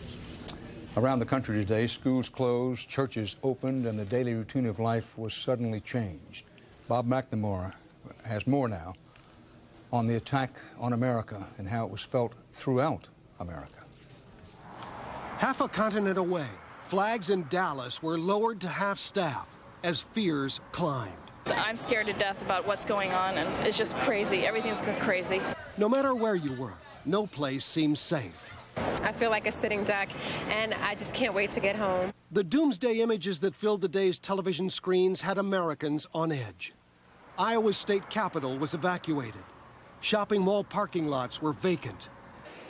Around the country today, schools closed, churches opened, and the daily routine of life was suddenly changed. Bob McNamara has more now on the attack on America and how it was felt throughout America. Half a continent away, flags in Dallas were lowered to half-staff as fears climbed. I'm scared to death about what's going on, and it's just crazy. Everything's going crazy. No matter where you were, no place seems safe. I feel like a sitting duck, and I just can't wait to get home. The doomsday images that filled the day's television screens had Americans on edge. Iowa's state capitol was evacuated. Shopping mall parking lots were vacant.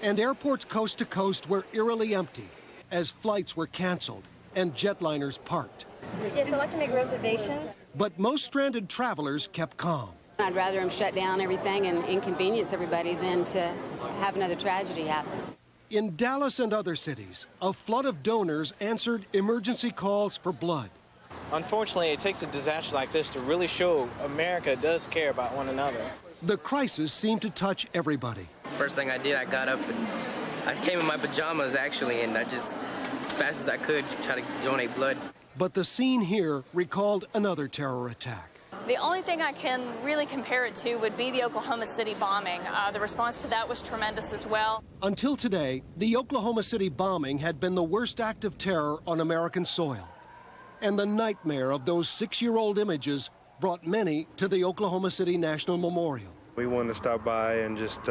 And airports coast to coast were eerily empty as flights were canceled and jetliners parked. Yes, I'd like to make reservations. But most stranded travelers kept calm. I'd rather them shut down everything and inconvenience everybody than to have another tragedy happen. In Dallas and other cities, a flood of donors answered emergency calls for blood. Unfortunately, it takes a disaster like this to really show America does care about one another. The crisis seemed to touch everybody. First thing I did, I got up and I came in my pajamas actually, and I just, as fast as I could, try to donate blood. But the scene here recalled another terror attack. The only thing I can really compare it to would be the Oklahoma City bombing. The response to that was tremendous as well. Until today, the Oklahoma City bombing had been the worst act of terror on American soil. And the nightmare of those 6-year-old images brought many to the Oklahoma City National Memorial. We wanted to stop by and just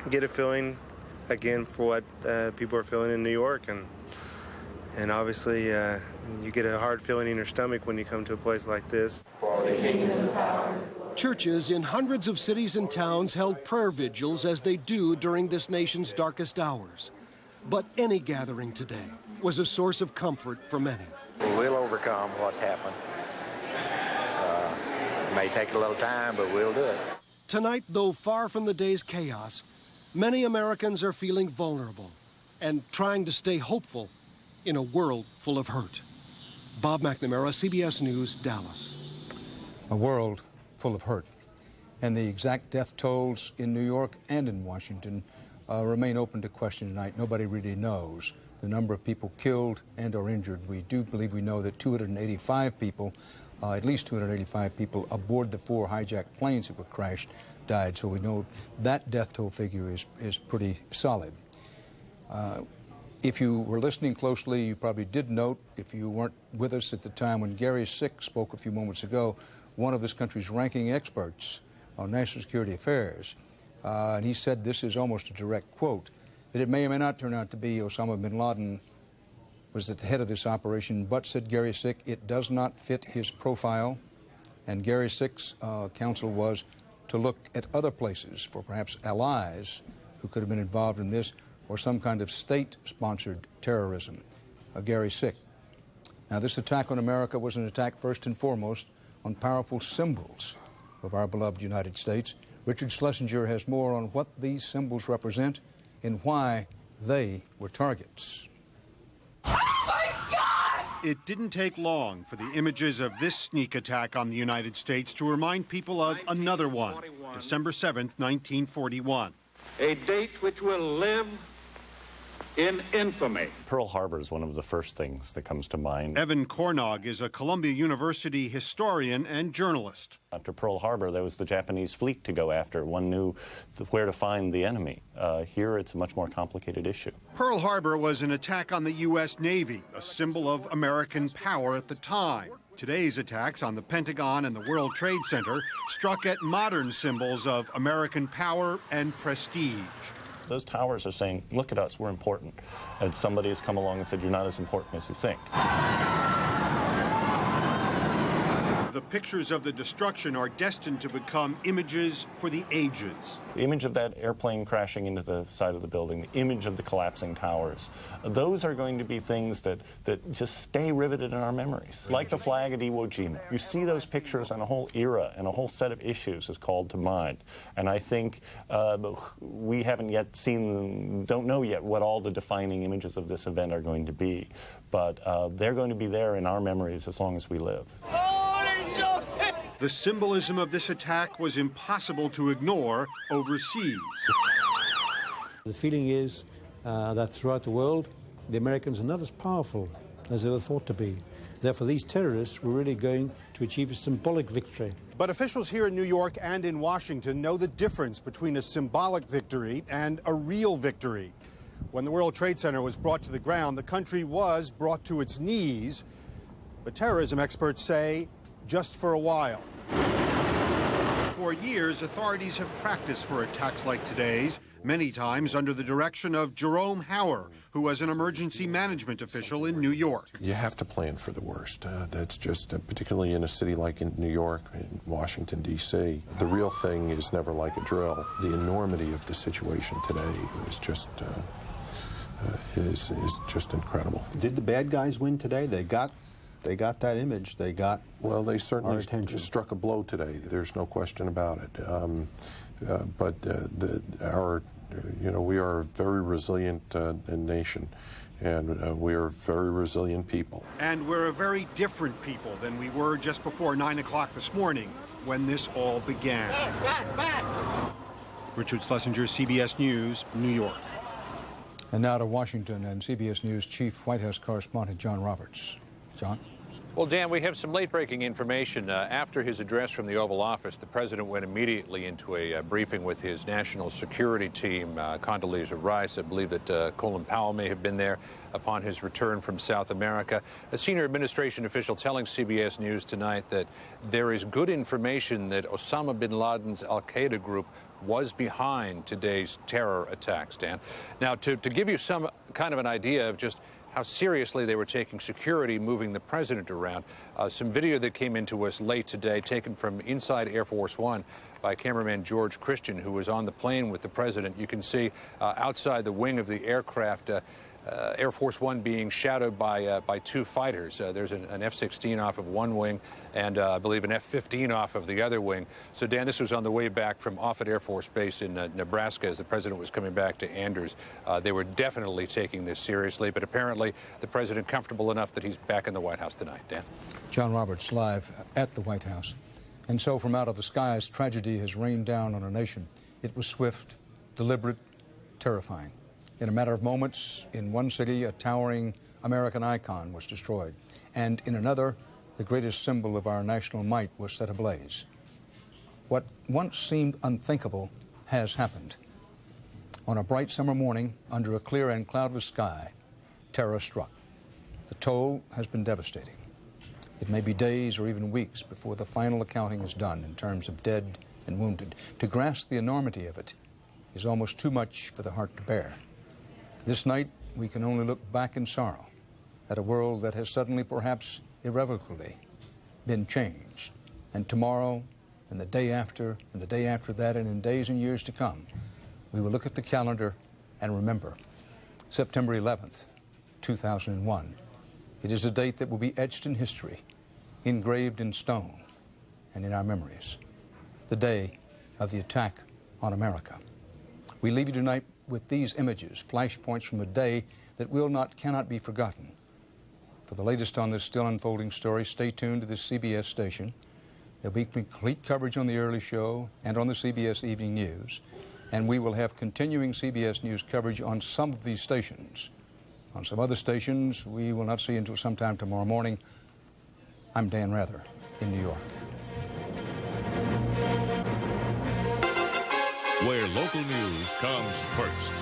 get a feeling again for what people are feeling in New York, and obviously you get a hard feeling in your stomach when you come to a place like this. Churches in hundreds of cities and towns held prayer vigils as they do during this nation's darkest hours. But any gathering today was a source of comfort for many. We'll overcome what's happened. It may take a little time, but we'll do it. Tonight, though far from the day's chaos, many Americans are feeling vulnerable and trying to stay hopeful in a world full of hurt. Bob McNamara, CBS News, Dallas. A world full of hurt. And the exact death tolls in New York and in Washington remain open to question tonight. Nobody really knows the number of people killed and or injured. We do believe we know that 285 people, at least 285 people aboard the 4 hijacked planes that were crashed died. So we know that death toll figure is pretty solid. If you were listening closely, you probably did note, if you weren't with us at the time when Gary Sick spoke a few moments ago, one of this country's ranking experts on national security affairs, and he said, this is almost a direct quote, that it may or may not turn out to be Osama bin Laden was at the head of this operation, but, said Gary Sick, it does not fit his profile. And Gary Sick's counsel was to look at other places for perhaps allies who could have been involved in this, or some kind of state-sponsored terrorism. Gary Sick. Now, this attack on America was an attack first and foremost on powerful symbols of our beloved United States. Richard Schlesinger has more on what these symbols represent and why they were targets. It didn't take long for the images of this sneak attack on the United States to remind people of another one, December 7th, 1941. A date which will live in infamy. Pearl Harbor is one of the first things that comes to mind. Evan Cornog is a Columbia University historian and journalist. After Pearl Harbor, there was the Japanese fleet to go after. One knew where to find the enemy. Here, it's a much more complicated issue. Pearl Harbor was an attack on the U.S. Navy, a symbol of American power at the time. Today's attacks on the Pentagon and the World Trade Center struck at modern symbols of American power and prestige. Those towers are saying, look at us, we're important. And somebody has come along and said, you're not as important as you think. The pictures of the destruction are destined to become images for the ages. The image of that airplane crashing into the side of the building, the image of the collapsing towers, those are going to be things that just stay riveted in our memories. Like the flag at Iwo Jima. You see those pictures and a whole era and a whole set of issues is called to mind. And I think we haven't yet seen, don't know yet what all the defining images of this event are going to be. But they're going to be there in our memories as long as we live. The symbolism of this attack was impossible to ignore overseas. The feeling is that throughout the world, the Americans are not as powerful as they were thought to be. Therefore, these terrorists were really going to achieve a symbolic victory. But officials here in New York and in Washington know the difference between a symbolic victory and a real victory. When the World Trade Center was brought to the ground, the country was brought to its knees. But terrorism experts say just for a while. For years, authorities have practiced for attacks like today's, many times under the direction of Jerome Hauer, who was an emergency management official in New York. You have to plan for the worst. That's just, particularly in a city like in New York, in Washington, D.C., the real thing is never like a drill. The enormity of the situation today is just incredible. Did the bad guys win today? They got that image. They got they certainly our attention. Struck a blow today. There's no question about it. But we are a very resilient nation, and we are very resilient people. And we're a very different people than we were just before 9 o'clock this morning when this all began. Richard Schlesinger, CBS News, New York. And now to Washington and CBS News Chief White House Correspondent John Roberts. John? Well, Dan, we have some late-breaking information. After his address from the Oval Office, the president went immediately into a briefing with his national security team. Condoleezza Rice, I believe that Colin Powell may have been there upon his return from South America. A senior administration official telling CBS News tonight that there is good information that Osama bin Laden's al-Qaeda group was behind today's terror attacks, Dan. Now, to give you some kind of an idea of just how seriously they were taking security moving the president around. Some video that came into us late today, taken from inside Air Force One by cameraman George Christian, who was on the plane with the president. You can see outside the wing of the aircraft, Air Force One being shadowed by two fighters. There's an F-16 off of one wing and I believe an F-15 off of the other wing. So, Dan, this was on the way back from Offutt Air Force Base in Nebraska as the president was coming back to Andrews. They were definitely taking this seriously, but apparently the president comfortable enough that he's back in the White House tonight. Dan? John Roberts live at the White House. And so from out of the skies, tragedy has rained down on a nation. It was swift, deliberate, terrifying. In a matter of moments, in one city, a towering American icon was destroyed. And in another, the greatest symbol of our national might was set ablaze. What once seemed unthinkable has happened. On a bright summer morning, under a clear and cloudless sky, terror struck. The toll has been devastating. It may be days or even weeks before the final accounting is done in terms of dead and wounded. To grasp the enormity of it is almost too much for the heart to bear. This night, we can only look back in sorrow at a world that has suddenly, perhaps irrevocably, been changed. And tomorrow, and the day after, and the day after that, and in days and years to come, we will look at the calendar and remember September 11th, 2001, It is a date that will be etched in history, engraved in stone, and in our memories. The day of the attack on America. We leave you tonight with these images, flashpoints from a day that cannot be forgotten. For the latest on this still unfolding story, stay tuned to the CBS station. There'll be complete coverage on the early show and on the CBS Evening News. And we will have continuing CBS News coverage on some of these stations. On some other stations, we will not see until sometime tomorrow morning. I'm Dan Rather in New York. Where local news comes first.